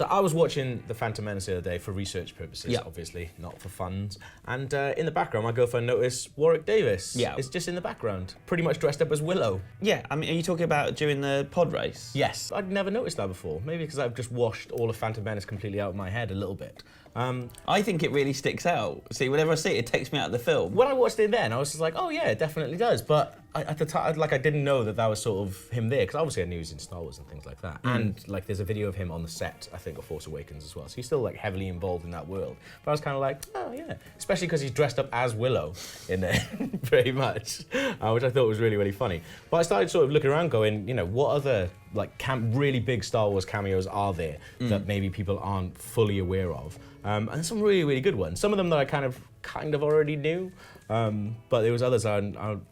So I was watching The Phantom Menace the other day for research purposes, Yeah. obviously, not for funds. And in the background, my girlfriend noticed Warwick Davis. Yeah. It's just in the background, pretty much dressed up as Willow. Yeah, I mean, are you talking about during the pod race? Yes. I'd never noticed that before. Maybe because I've just washed all of Phantom Menace completely out of my head a little bit. I think it really sticks out. See, whenever I see it, it takes me out of the film. When I watched it then, I was just like, oh yeah, it definitely does. But at the time, like, I didn't know that was sort of him there, because obviously I knew he was in Star Wars and things like that. And like, there's a video of him on the set, I think, of Force Awakens as well. So he's still like heavily involved in that world. But I was kind of like, oh yeah, especially because he's dressed up as Willow in there, very much, which I thought was really, really funny. But I started sort of looking around, going, you know, what other like really big Star Wars cameos are there that maybe people aren't fully aware of? And some really, really good ones. Some of them that I kind of already knew, but there was others I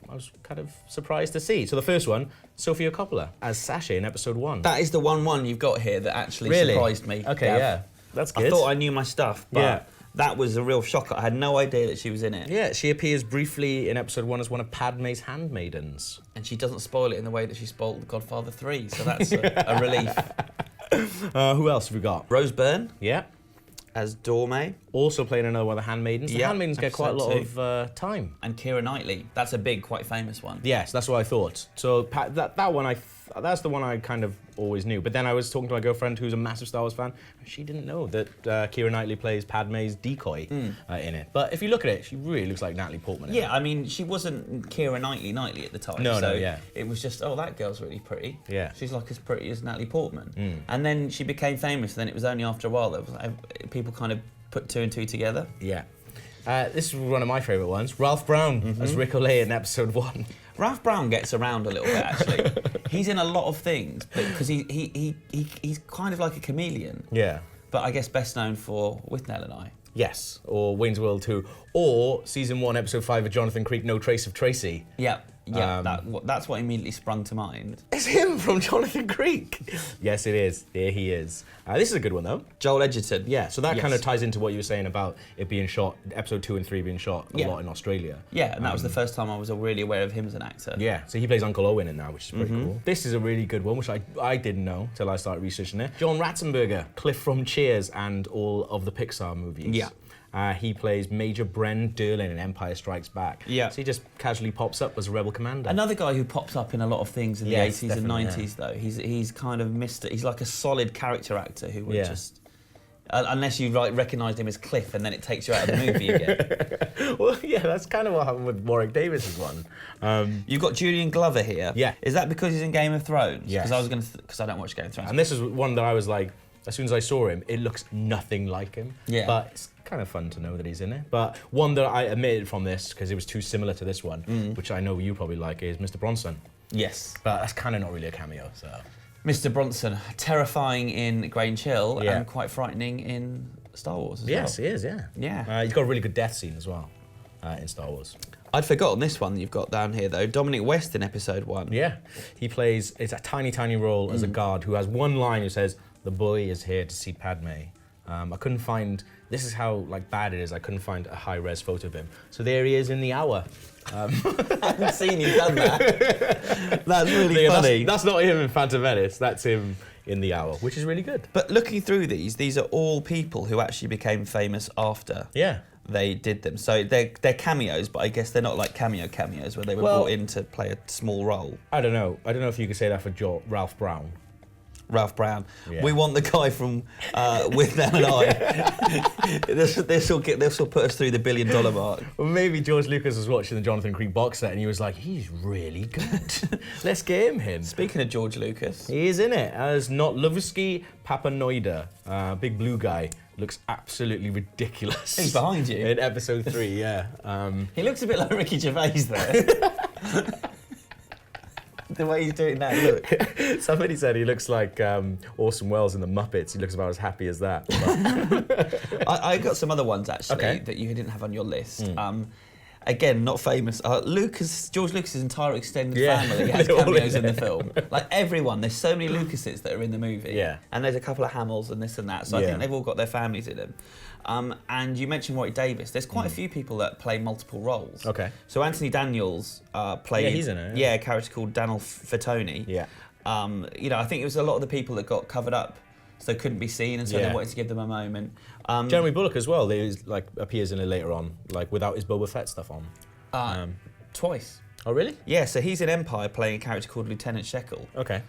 was kind of surprised to see. So the first one, Sofia Coppola as Sasha in episode 1. That is the one you've got here that actually Really? surprised me. Okay, Gav. yeah, that's good. I thought I knew my stuff, but Yeah. that was a real shocker. I had no idea that she was in it. Yeah, she appears briefly in episode 1 as one of Padme's handmaidens. And she doesn't spoil it in the way that she spoiled The Godfather 3, so that's a relief. Who else have we got? Rose Byrne Yeah, as Dorme. also playing another one of the handmaidens. The Yeah, handmaidens get quite a lot episode of time. And Keira Knightley. That's a big, quite famous one. Yes, that's what I thought. So that one, that's the one I kind of always knew. But then I was talking to my girlfriend, who's a massive Star Wars fan, and she didn't know that Keira Knightley plays Padme's decoy in it. But if you look at it, she really looks like Natalie Portman. Yeah, I mean, she wasn't Keira Knightley at the time. No, so yeah. It was just, oh, that girl's really pretty. Yeah. She's like as pretty as Natalie Portman. And then she became famous, and then it was only after a while that people kind of put two and two together. Yeah. This is one of my favourite ones. Ralph Brown as Rick Olay in episode 1. Ralph Brown gets around a little bit, actually. He's in a lot of things, because he's kind of like a chameleon. Yeah. But I guess best known for With Nell and I. Yes, or Wayne's World 2, or season 1, episode 5 of Jonathan Creek, No Trace of Tracy. Yeah, that's what immediately sprung to mind. It's him from Jonathan Creek. Yes, it is. There he is. This is a good one, though. Joel Edgerton. Yeah, so that Yes. kind of ties into what you were saying about it being shot, episode 2 and 3 being shot a lot in Australia. Yeah, and that was the first time I was really aware of him as an actor. Yeah, so he plays Uncle Owen in now, which is pretty cool. This is a really good one, which I didn't know till I started researching it. John Ratzenberger, Cliff from Cheers and all of the Pixar movies. Yeah. He plays Major Bren Derlin in Empire Strikes Back. Yeah. So he just casually pops up as a rebel commander. Another guy who pops up in a lot of things in Yes, the 80s and definitely, 90s, though. He's kind of he's like a solid character actor who would Yeah. just... unless you recognised him as Cliff and then it takes you out of the movie again. Well, yeah, that's kind of what happened with Warwick Davis's one. You've got Julian Glover here. Yeah. Is that because he's in Game of Thrones? Yes. Because I don't watch Game of Thrones. And this is one that I was like, as soon as I saw him, it looks nothing like him. Yeah. But it's kind of fun to know that he's in it. But one that I omitted from this, because it was too similar to this one, which I know you probably like, is Mr. Bronson. Yes. But that's kind of not really a cameo, so... Mr. Bronson, terrifying in Grange Hill Yeah. and quite frightening in Star Wars as Yes, well. he is, yeah. Yeah. He's got a really good death scene as well in Star Wars. I'd forgotten this one that you've got down here, though. Dominic West in episode 1. Yeah. He plays, it's a tiny, tiny role as a guard who has one line who says, "The boy is here to see Padme." I couldn't find, this is how like bad it is, I couldn't find a high-res photo of him. So there he is in the hour. I haven't seen you done that. That's really Yeah, funny. That's not him in Phantom Menace, that's him in the hour, which is really good. But looking through these are all people who actually became famous after Yeah. they did them. So they're cameos, but I guess they're not like cameos where they were brought in to play a small role. I don't know if you could say that for Ralph Brown. Ralph Brown. Yeah. We want the guy from With Nell and I. This will put us through the $1 billion mark. Well, maybe George Lucas was watching the Jonathan Creek box set and he was like, he's really good. Let's get him. Speaking of George Lucas, He is in it as Notlovsky Papanoida, big blue guy. Looks absolutely ridiculous. He's behind you. In episode 3, yeah. he looks a bit like Ricky Gervais there. The way he's doing that look. Somebody said he looks like Orson Welles in The Muppets. He looks about as happy as that. I got some other ones actually that you didn't have on your list. Again, not famous. George Lucas's entire extended family has They're all cameos in in the film. Like everyone, there's so many Lucases that are in the movie. Yeah. And there's a couple of Hamills and this and that. So I think they've all got their families in them. And you mentioned Warwick Davis. There's quite a few people that play multiple roles. Okay. So Anthony Daniels played. Yeah, he's in it. Yeah, a character called Daniel Fatoni. Yeah. I think it was a lot of the people that got covered up so they couldn't be seen, and so they wanted to give them a moment. Jeremy Bulloch as well. He like appears in it later on, like without his Boba Fett stuff on. Twice. Oh really? Yeah, so he's in Empire playing a character called Lieutenant Shekel. Okay.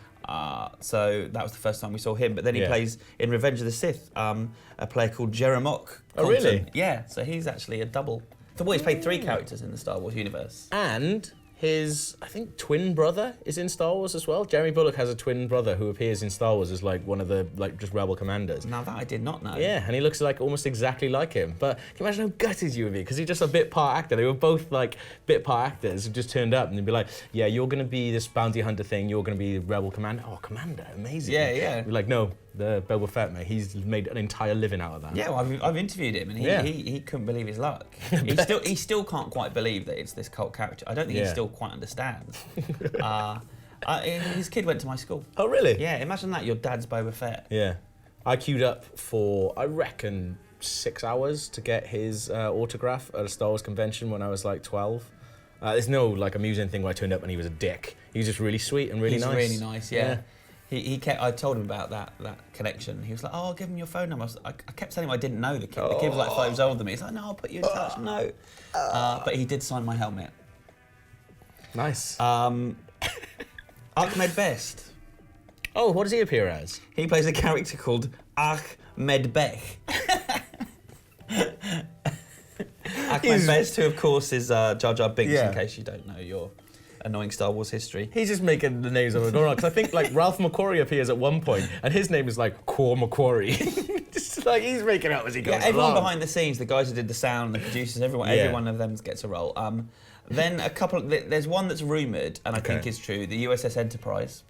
So that was the first time we saw him, but then he plays in Revenge of the Sith, a player called Jeremock. Oh really? Yeah, so he's actually a double. Well, he's played 3 characters in the Star Wars universe. And his, I think, twin brother is in Star Wars as well. Jeremy Bulloch has a twin brother who appears in Star Wars as like one of the just rebel commanders. Now that I did not know. Yeah, and he looks like almost exactly like him. But can you imagine how gutted you would be? Because he's just a bit part actor. They were both like bit part actors who just turned up and they'd be like, yeah, you're going to be this bounty hunter thing. You're going to be the rebel commander. Oh, commander, amazing. Yeah, yeah. We're like, no, the Boba Fett, mate. He's made an entire living out of that. Yeah, well, I've interviewed him and he couldn't believe his luck. He still can't quite believe that it's this cult character. I don't think he still quite understands. His kid went to my school. Oh, really? Yeah, imagine that, your dad's Boba Fett. Yeah. I queued up for, I reckon, 6 hours to get his autograph at a Star Wars convention when I was like 12. There's no like amusing thing where I turned up and he was a dick. He was just really sweet and really nice. He's really nice, yeah. He kept. I told him about that connection. He was like, "Oh, I'll give him your phone number." I kept telling him I didn't know the kid. The kid was like 5 years older than me. He's like, "No, I'll put you in touch." No, but he did sign my helmet. Nice. Ahmed Best. Oh, what does he appear as? He plays a character called Ahmed Bech. Ahmed Best, who of course is Jar Jar Binks, in case you don't know your annoying Star Wars history. He's just making the names of it go wrong. Because I think like Ralph McQuarrie appears at one point, and his name is like Quor McQuarrie. Just like he's making out as he goes along. Everyone behind the scenes, the guys who did the sound, the producers, every one of them gets a role. Then a couple. There's one that's rumoured, and I think is true. The USS Enterprise.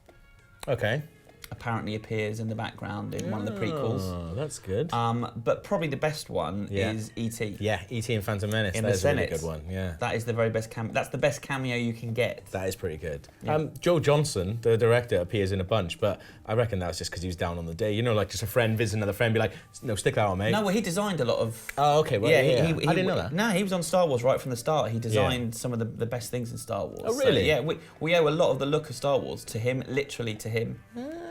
Okay. Apparently appears in the background in one of the prequels. Oh, that's good. But probably the best one is E.T. Yeah, E.T. and Phantom Menace. In that the is Senate. a really good one. Yeah. That is the very best That's the best cameo you can get. That is pretty good. Yeah. Joe Johnson, the director, appears in a bunch, but I reckon that was just because he was down on the day. You know, like just a friend visiting another friend, be like, no, stick that on, mate. No, well, he designed a lot of. Oh, okay. Well, yeah. He I didn't know that. No, he was on Star Wars right from the start. He designed some of the best things in Star Wars. Oh, really? So, yeah, we owe a lot of the look of Star Wars to him, literally to him.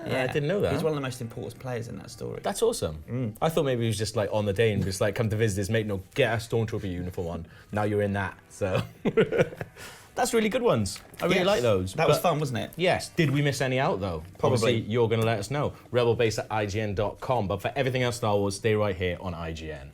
I didn't know that. He's one of the most important players in that story. That's awesome. I thought maybe he was just like on the day and just like come to visit his mate. No, get a Stormtrooper uniform on. Now you're in that. So that's really good ones. I really like those. That was fun, wasn't it? Yes. Did we miss any out though? Probably. Obviously, you're going to let us know. Rebelbase@ign.com. But for everything else Star Wars, stay right here on IGN.